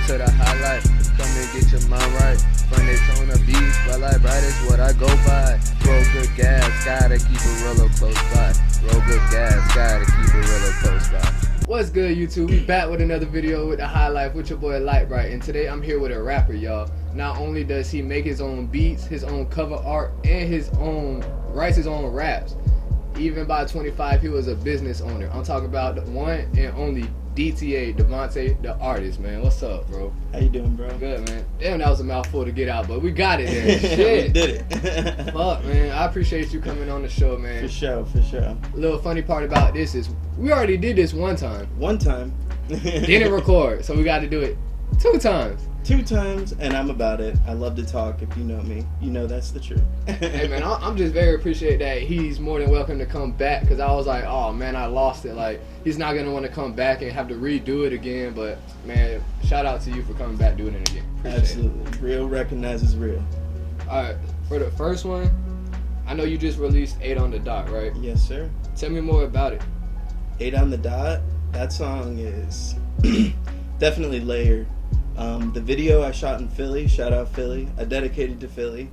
to the highlight. Come and get your mind right. From they tone of beats, but like bright is what I go by. Roll good gas, gotta keep it real close by. Roll good gas, gotta keep it real close by. What's good, YouTube? We back with another video with the highlight with your boy Lightbright, and today I'm here with a rapper, y'all. Not only does he make his own beats, his own cover art, and writes his own raps. Even by 25, he was a business owner. I'm talking about the one and only DTA, Devante The Artist, man. What's up, bro? How you doing, bro? Good, man. Damn, that was a mouthful to get out, but we got it there. Shit. We did it. Fuck, man. I appreciate you coming on the show, man. For sure, for sure. A little funny part about this is we already did this one time. One time. Didn't record, so we got to do it 2 times. 2 times, and I'm about it. I love to talk. If you know me, you know that's the truth. Hey, man, I'm just very appreciate that he's more than welcome to come back, because I was like, oh, man, I lost it. Like, he's not going to want to come back and have to redo it again, but, man, shout out to you for coming back doing it again. Appreciate Absolutely. it. Real recognizes real. All right, for the first one, I know you just released 8 on the Dot, right? Yes, sir. Tell me more about it. 8 on the Dot, that song is definitely layered. The video I shot in Philly, shout out Philly, I dedicated to Philly,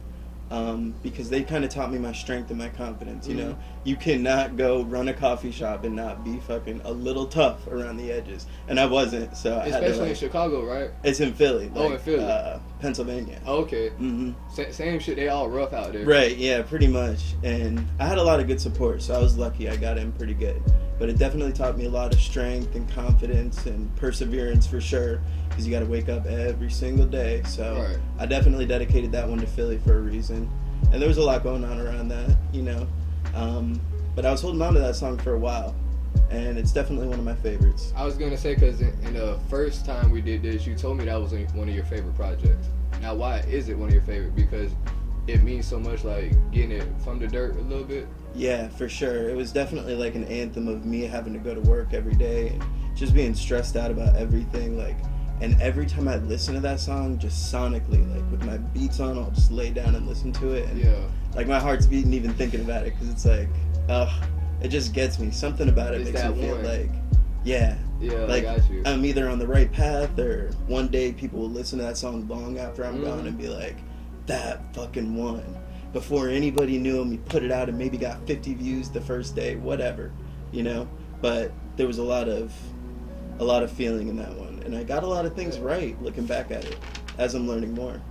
because they kind of taught me my strength and my confidence, you know? You cannot go run a coffee shop and not be fucking a little tough around the edges. And I wasn't, so I had to, Especially in Chicago, right? It's in Philly. Like, in Philly. Pennsylvania. Oh, okay. Mm-hmm. Same shit, they all rough out there. Right, yeah, pretty much. And I had a lot of good support, so I was lucky I got in pretty good. But it definitely taught me a lot of strength and confidence and perseverance for sure, because you got to wake up every single day. So right. I definitely dedicated that one to Philly for a reason. And there was a lot going on around that, you know. But I was holding on to that song for a while, and it's definitely one of my favorites. I was going to say, because in the first time we did this, you told me that was one of your favorite projects. Now, why is it one of your favorite? Because it means so much, like, getting it from the dirt a little bit? Yeah, for sure. It was definitely like an anthem of me having to go to work every day and just being stressed out about everything. Like, and every time I listen to that song, just sonically, like with my beats on, I'll just lay down and listen to it. And yeah. Like my heart's beating even thinking about it, because it's like, it just gets me. Something about it It's makes that me feel one. like, yeah, like I got you. I'm either on the right path, or one day people will listen to that song long after I'm gone and be like, that fucking one. Before anybody knew him, he put it out and maybe got 50 views the first day, whatever, you know. But there was a lot of feeling in that one, and I got a lot of things right looking back at it as I'm learning more.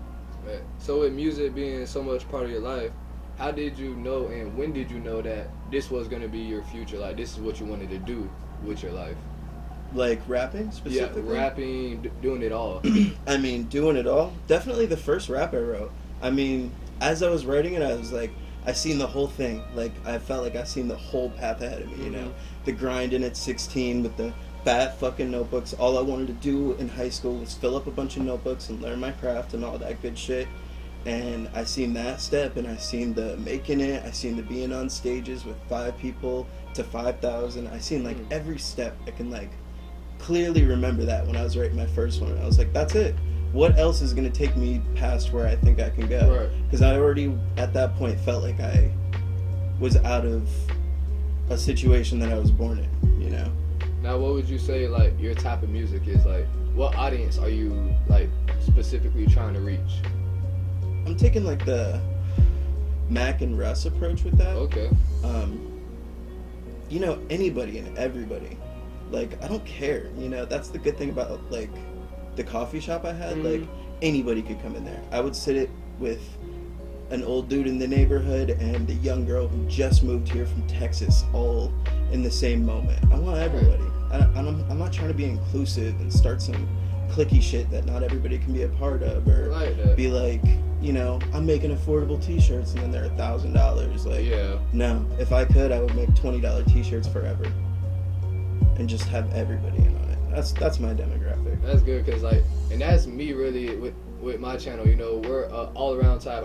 Right. So with music being so much part of your life, how did you know and when did you know that this was going to be your future? Like, this is what you wanted to do with your life? Like rapping specifically? Yeah, rapping, doing it all. I mean, doing it all. Definitely the first rap I wrote. I mean, as I was writing it, I was like, I seen the whole thing. Like, I felt like I seen the whole path ahead of me, you know? The grinding at 16 with the fat fucking notebooks. All I wanted to do in high school was fill up a bunch of notebooks and learn my craft and all that good shit. And I seen that step, and I seen the making it. I seen the being on stages with 5 people to 5,000. I seen like every step. I can like clearly remember that when I was writing my first one. I was like, that's it. What else is going to take me past where I think I can go? Because I already, at that point, felt like I was out of a situation that I was born in, you know? Now, what would you say, like, your type of music is? Like, what audience are you, like, specifically trying to reach? I'm taking, like, the Mac and Russ approach with that. Okay. You know, anybody and everybody. Like, I don't care, you know? That's the good thing about, like, the coffee shop I had. Like, anybody could come in there. I would sit it with an old dude in the neighborhood and a young girl who just moved here from Texas, all in the same moment. I want everybody. I'm not trying to be inclusive and start some cliquey shit that not everybody can be a part of, or be like, you know, I'm making affordable t-shirts and then they're $1,000. Like, no, if I could, I would make $20 t-shirts forever and just have everybody in on it. That's my demographic. That's good, because like, and that's me really with my channel, you know. We're all around type.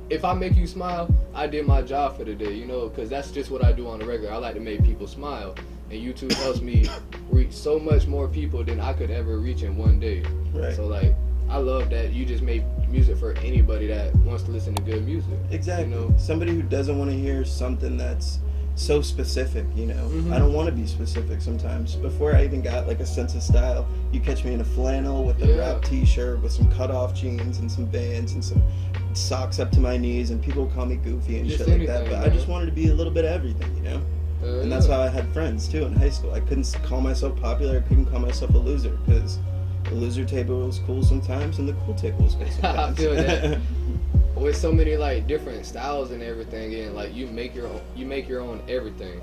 If I make you smile, I did my job for the day, you know, because that's just what I do on the regular. I like to make people smile, and YouTube helps me reach so much more people than I could ever reach in one day. Right. So like, I love that you just make music for anybody that wants to listen to good music. Exactly. You know? Somebody who doesn't want to hear something that's so specific, you know. Mhm. I don't want to be specific sometimes. Before I even got like a sense of style, you catch me in a flannel with a Yeah. wrap t-shirt with some cut-off jeans and some Vans and some socks up to my knees, and people call me goofy and Just shit like that. anything, But I man. just wanted to be a little bit of everything, you know. And that's how I had friends too in high school. I couldn't call myself popular. I couldn't call myself a loser because the loser table was cool sometimes and the cool table was cool I sometimes. feel that. With so many like different styles and everything, and like you make your own everything.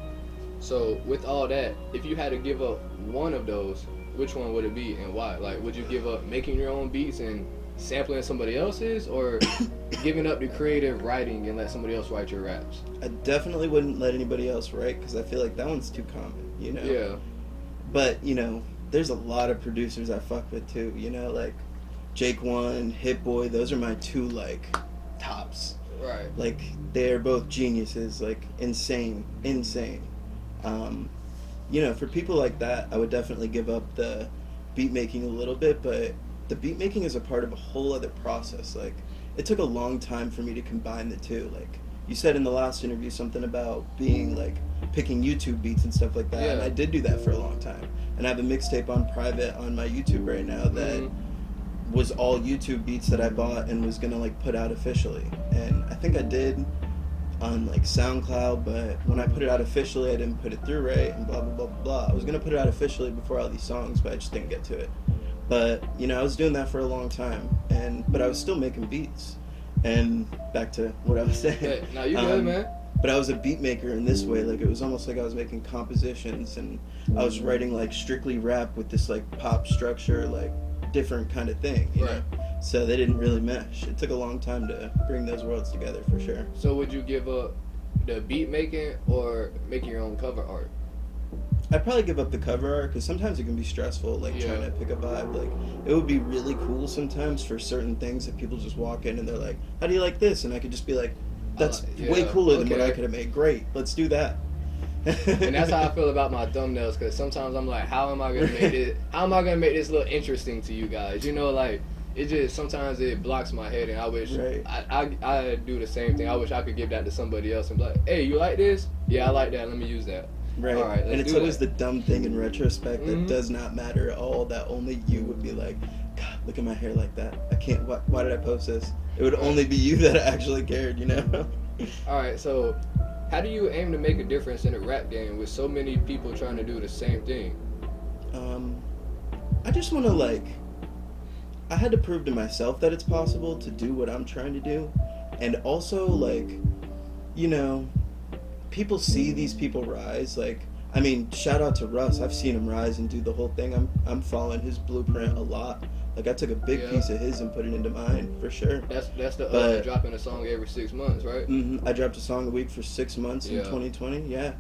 So with all that, if you had to give up one of those, which one would it be and why? Like, would you give up making your own beats and sampling somebody else's, or giving up the creative writing and let somebody else write your raps? I definitely wouldn't let anybody else write because I feel like that one's too common, you know. Yeah. But you know, there's a lot of producers I fuck with too. You know, like Jake One, Hit Boy. Those are my two like tops. Right. Like they're both geniuses. Like insane. You know, for people like that, I would definitely give up the beat making a little bit, but the beat making is a part of a whole other process. Like it took a long time for me to combine the two. Like you said in the last interview something about being like picking YouTube beats and stuff like that, and Yeah. I did do that for a long time. And I have a mixtape on private on my YouTube right now that was all YouTube beats that I bought and was gonna like put out officially. And I think I did on like SoundCloud, but when I put it out officially, I didn't put it through right, and blah blah blah blah. I was gonna put it out officially before all these songs, but I just didn't get to it. But you know, I was doing that for a long time, but I was still making beats. And back to what I was saying. Hey, now you good, man. But I was a beat maker in this way. Like it was almost like I was making compositions, and I was writing like strictly rap with this like pop structure, like different kind of thing, you know? So they didn't really mesh. It took a long time to bring those worlds together for sure. So would you give up the beat making or making your own cover art? I'd probably give up the cover art because sometimes it can be stressful, like Yeah. trying to pick a vibe. Like it would be really cool sometimes for certain things that people just walk in and they're like, "How do you like this?" And I could just be like, "That's way Yeah, cooler than what okay. I could have made. Great, let's do that." And that's how I feel about my thumbnails, because sometimes I'm like, how am I gonna make it? How am I gonna make this look interesting to you guys? You know, like it just sometimes it blocks my head, and I wish Right. I do the same thing. I wish I could give that to somebody else and be like, hey, you like this? Yeah, I like that. Let me use that. Right. All right, and let's it's do always that. the dumb thing in retrospect that Mhm. does not matter at all, that only you would be like, "God, look at my hair like that. I can't, why did I post this?" It would only be you that actually cared, you know? All right, so how do you aim to make a difference in a rap game with so many people trying to do the same thing? I just want to like, I had to prove to myself that it's possible to do what I'm trying to do. And also like, you know, people see these people rise. Like, I mean, shout out to Russ. I've seen him rise and do the whole thing. I'm following his blueprint a lot. Like I took a big piece of his and put it into mine for sure. That's the But- dropping a song every 6 months, right? I dropped a song a week for 6 months in Yeah. 2020. Yeah.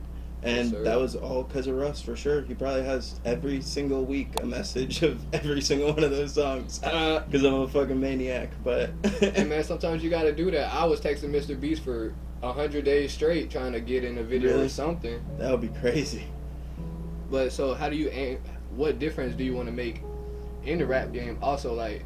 And Yes, sir. that was all because of Russ, for sure. He probably has every single week a message of every single one of those songs. Because I'm a fucking maniac, but... And man, sometimes you gotta do that. I was texting Mr. Beast for 100 days straight trying to get in a video Really? or something. That would be crazy. But so how do you aim, what difference do you want to make in the rap game? Also, like,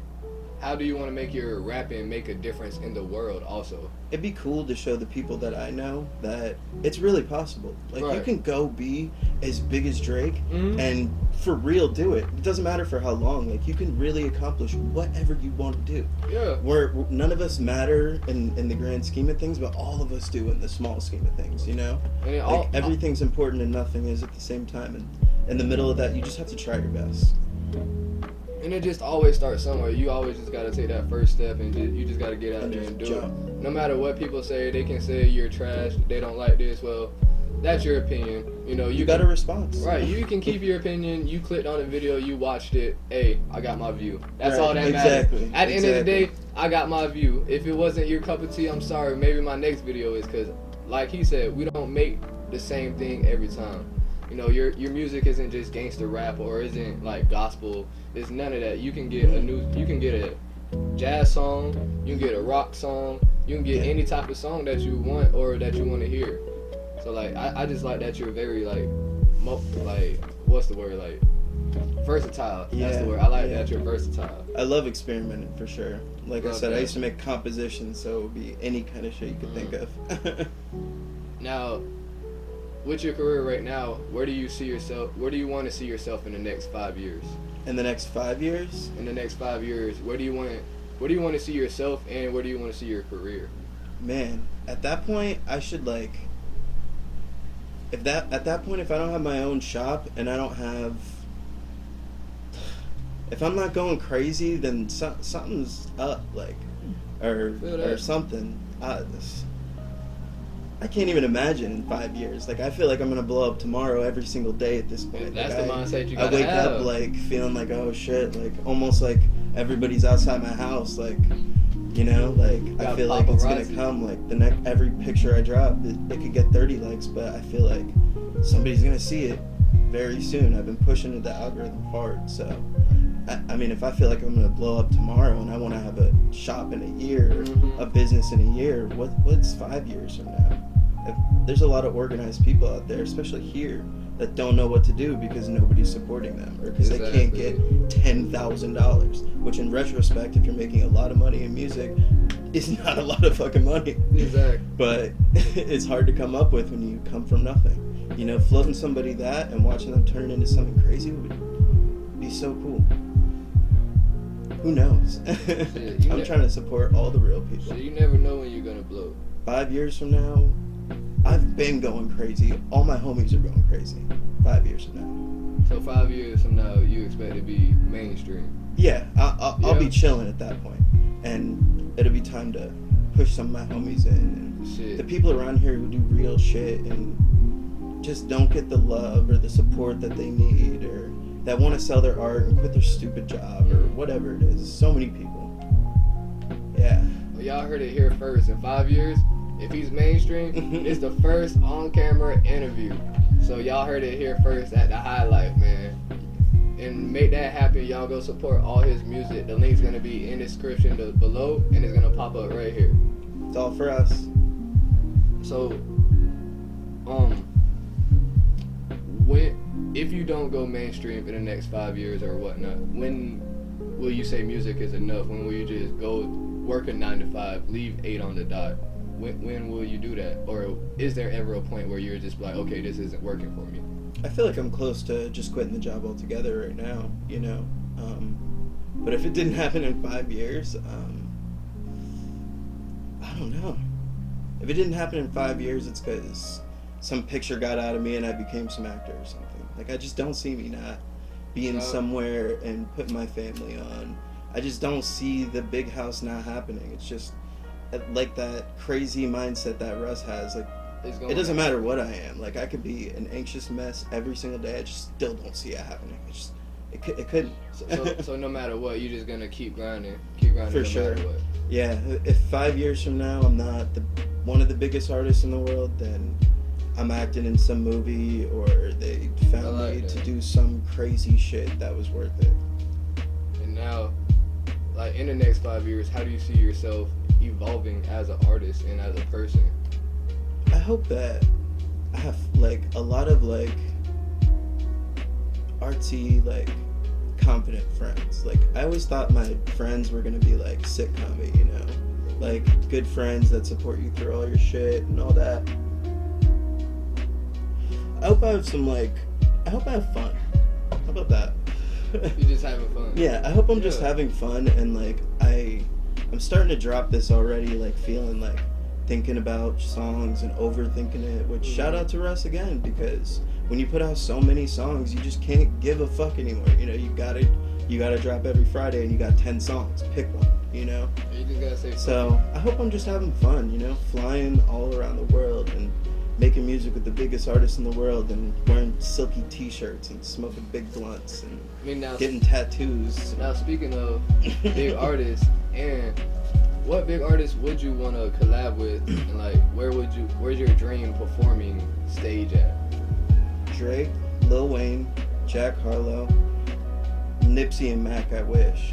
how do you want to make your rapping make a difference in the world also? It'd be cool to show the people that I know that it's really possible. Like, you Right. can go be as big as Drake Mhm. and for real do it. It doesn't matter for how long. Like, you can really accomplish whatever you want to do. Yeah. Where none of us matter in the grand scheme of things, but all of us do in the small scheme of things, you know? And then Like, everything's important and nothing is at the same time. And in the middle of that, you just have to try your best. And it just always starts somewhere. You always just gotta take that first step, and you just gotta get out And there just and do jump. it. No matter what people say, they can say you're trash. They don't like this. Well, that's your opinion. You know, You can- got a response. Right, you can keep your opinion. You clicked on the video, you watched it. Hey, I got my view. That's Right, all that exactly, matters. At the end of the day, exactly. I got my view. If it wasn't your cup of tea, I'm sorry. Maybe my next video is, because, like he said, we don't make the same thing every time. You know, your music isn't just gangster rap or isn't like gospel. It's none of that. You can get a jazz song, you can get a rock song, you can get any type of song that you want or that you want to hear. So like, I just like that you're very like what's the word, like versatile. That's Yeah, the word. I like yeah. that you're versatile. I love experimenting for sure. Like I Love said, I that. used to make compositions, so it would be any kind of shit you could think of. Now, with your career right now, where do you see yourself? Where do you want to see yourself in the next 5 years? In the next 5 years? In the next 5 years, where do you want to see yourself, and where do you want to see your career? Man, at that point, I should like. At that point, if I don't have my own shop and I don't have, if I'm not going crazy, then something's up, like, or something. I can't even imagine in 5 years. Like, I feel like I'm gonna blow up tomorrow every single day at this point. That's like, the mindset you I gotta wake have. up like feeling like, oh shit, like almost like everybody's outside my house, like, you know, like I feel like it's gonna come. Like every picture I drop, it could get 30 likes, but I feel like somebody's gonna see it very soon. I've been pushing the algorithm hard, so. I mean, if I feel like I'm gonna blow up tomorrow and I want to have a shop in a year, a business in a year, what's 5 years from now? There's a lot of organized people out there, especially here, that don't know what to do because nobody's supporting them, or because they can't get $10,000, which in retrospect, if you're making a lot of money in music, is not a lot of fucking money. Exactly. But it's hard to come up with when you come from nothing. You know, floating somebody that and watching them turn into something crazy would be so cool. Who knows? I'm trying to support all the real people. So you never know when you're gonna blow. 5 years from now, I've been going crazy. All my homies are going crazy. 5 years from now. So 5 years from now, you expect to be mainstream? Yeah, I'll be chilling at that point, and it'll be time to push some of my homies in. And the people around here who do real shit and just don't get the love or the support that they need, or that want to sell their art and quit their stupid job or whatever it is. So many people. Yeah. Well, y'all heard it here first. In 5 years, if he's mainstream, it's the first on-camera interview. So y'all heard it here first at the highlight, man. And make that happen. Y'all go support all his music. The link's gonna be in the description below, and it's gonna pop up right here. It's all for us. So, if you don't go mainstream in the next 5 years or whatnot, when will you say music is enough? When will you just go work a 9 to 5, leave 8 on the dot? When will you do that? Or is there ever a point where you're just like, okay, this isn't working for me? I feel like I'm close to just quitting the job altogether right now, you know. But if it didn't happen in 5 years, I don't know. If it didn't happen in 5 years, it's because some picture got out of me and I became some actor or something. Like, I just don't see me not being somewhere and putting my family on. I just don't see the big house not happening. It's just like that crazy mindset that Russ has. Like, it doesn't matter what I am. Like, I could be an anxious mess every single day. I just still don't see it happening. It couldn't. So no matter what, you're just gonna keep grinding For no sure. matter what. Yeah, if 5 years from now I'm not one of the biggest artists in the world, then I'm acting in some movie, or they found me to do some crazy shit that was worth it. And now, like, in the next 5 years, how do you see yourself evolving as an artist and as a person? I hope that I have, like, a lot of, like, artsy, like, confident friends. Like, I always thought my friends were gonna be, like, sitcom-y, you know? Like, good friends that support you through all your shit and all that. I hope I have I hope I have fun. How about that? You're just having fun. Yeah, I hope I'm just having fun, and, like, I'm starting to drop this already, like, feeling like thinking about songs and overthinking it, which shout out to Russ again, because when you put out so many songs, you just can't give a fuck anymore. You know, you gotta drop every Friday and you got 10 songs. Pick one, you know? You just gotta say so I hope I'm just having fun, you know, flying all around the world and making music with the biggest artists in the world and wearing silky t-shirts and smoking big blunts and getting tattoos. Now, speaking of big artists, and what big artists would you want to collab with, and, like, where's your dream performing stage at? Drake, Lil Wayne, Jack Harlow, Nipsey and Mac, I wish.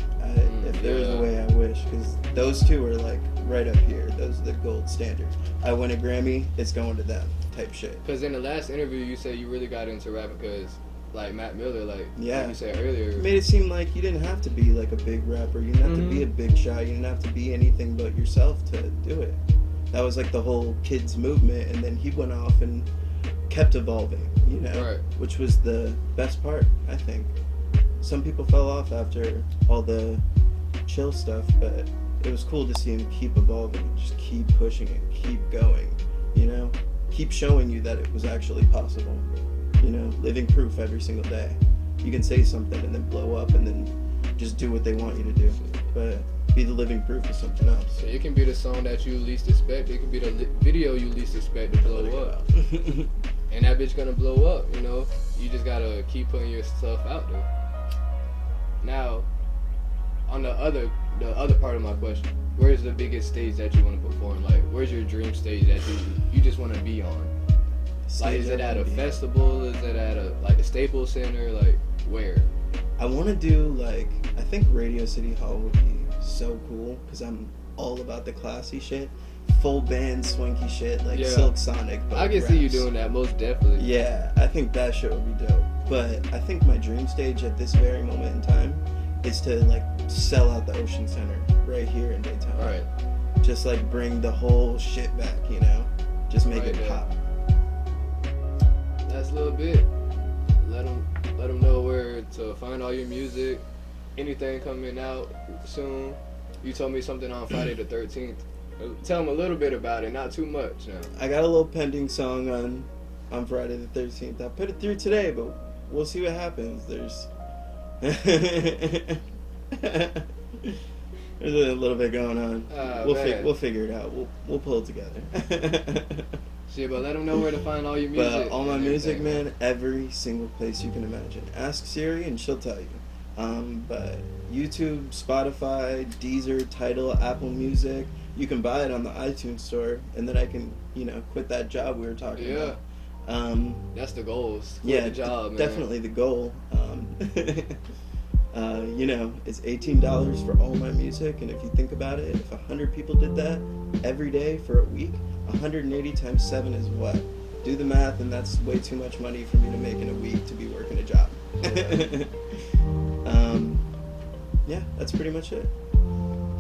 If there was a way, I wish, because those two are, like, right up here. Those are the gold standard. I win a Grammy, it's going to them type shit. Because in the last interview, you said you really got into rap because, like, Mac Miller, like you said earlier. It made it seem like you didn't have to be, like, a big rapper. You didn't have to be a big shot. You didn't have to be anything but yourself to do it. That was, like, the whole kids movement, and then he went off and kept evolving, you know, Right. which was the best part, I think. Some people fell off after all the chill stuff, but it was cool to see him keep evolving, just keep pushing it, keep going, you know, keep showing you that it was actually possible, you know, living proof every single day. You can say something and then blow up and then just do what they want you to do, but be the living proof of something else. So it can be the song that you least expect. It can be the video you least expect to blow up. And that bitch gonna blow up, you know? You just gotta keep putting your stuff out there. Now, on the other part of my question, where's the biggest stage that you want to perform? Like, where's your dream stage that you just want to be on? Like, is it at a festival? Is it at the Staples Center? Like, where? I want to do, like, I think Radio City Hall would be so cool, because I'm all about the classy shit. Full band swanky shit, like Silk Sonic. But I can see you doing that, most definitely. Yeah, I think that shit would be dope. But I think my dream stage at this very moment in time is to, like, sell out the Ocean Center right here in Daytona. Right. Just, like, bring the whole shit back, you know? Just make it pop. That's a little bit. Let them know where to find all your music. Anything coming out soon. You told me something on Friday the 13th. Tell them a little bit about it, not too much now. I got a little pending song on Friday the 13th. I put it through today, but we'll see what happens. There's a little bit going on. We'll figure it out. We'll pull it together. Shit, but let them know where to find all your music. But all my music, man, every single place you can imagine. Ask Siri and she'll tell you. But YouTube, Spotify, Deezer, Tidal, Apple Music. You can buy it on the iTunes store, and then I can, you know, quit that job we were talking about. That's the goal. Yeah, the job, man. Definitely the goal. You know, it's $18 for all my music, and if you think about it, if 100 people did that every day for a week, 180 times 7 is what? Do the math, and that's way too much money for me to make in a week to be working a job. Yeah, that's pretty much it.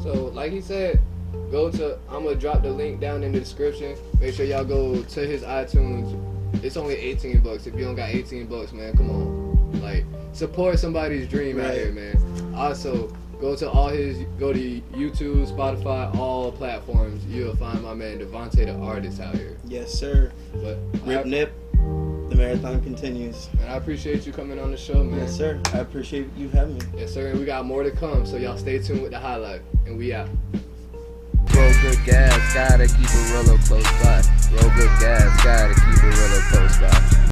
So, like he said, I'm going to drop the link down in the description. Make sure y'all go to his iTunes. It's only $18. If you don't got $18, man, come on. Like, support somebody's dream out here, man. Also, go to YouTube, Spotify, all platforms. You'll find my man Devante The Artist out here. Yes, sir. But Rip Nip, the marathon continues. And I appreciate you coming on the show, man. Yes, sir. I appreciate you having me. Yes, sir. And we got more to come, so y'all stay tuned with the highlight. And we out. Roll good gas, gotta keep it real close by. Roll good gas, gotta keep it real close by.